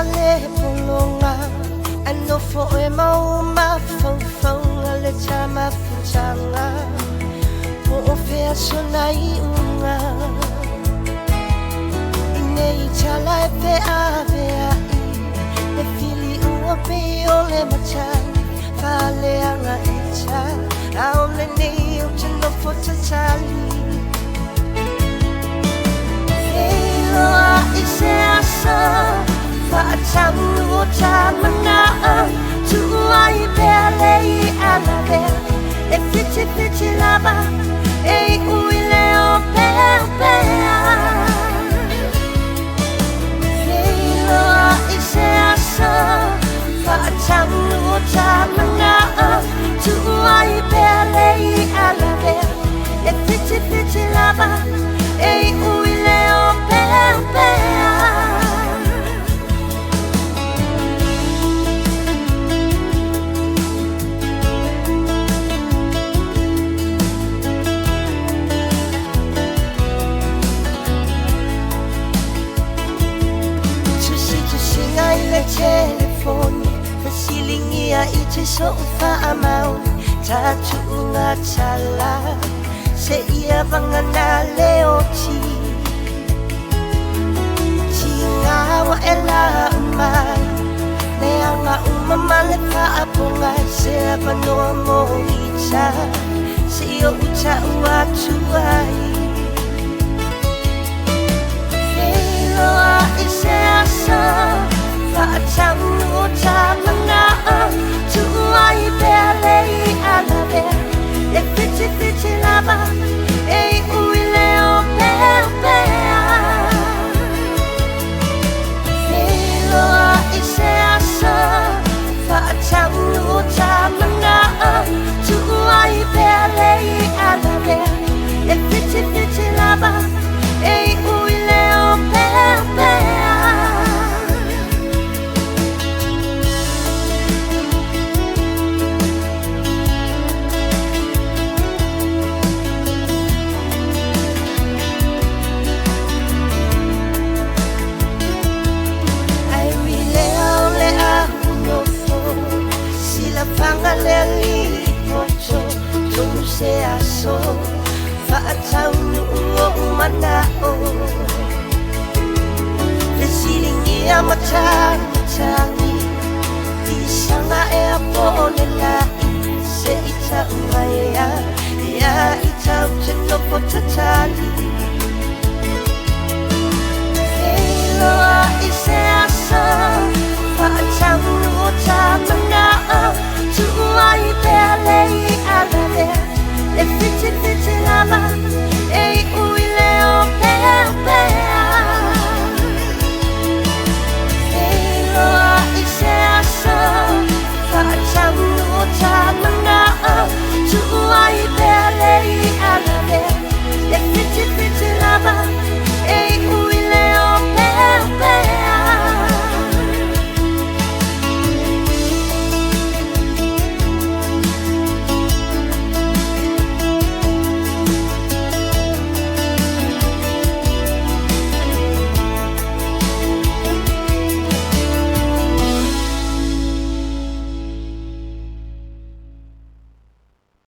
le pulunga ano fo e mau ma fong le chama fuchanga po o fe sonai unga inei chala e pe ave ai le fili u pe o le machani fa le anga echa a le nei o chino fo chali Fatang uta mana tu ai bele alabe e fiti lava e uile o pepe Helo ise asa Fatang uta mana tu ai bele alabe e fiti lava e uile o pepe Telefoni Fasilingia ite sofa amau Tatu nga tala Se ia vangana leoti Tingawa ela umai Neanga umamale pa apunga Se apanoa mo ita Se iyo uta uatuai Helo a ise asa Fatang uta mana tu ai bele alabe e fiti lava e uile o pepe Helo a ise asa Fatang uta mana tu ai bele alabe e fiti lava e uile o pepe Pangaleli pocho tu se aso fatau o manao Desilingi amata tangi Isanga e apone lai Se ita umaya Ya ita ucheno potatali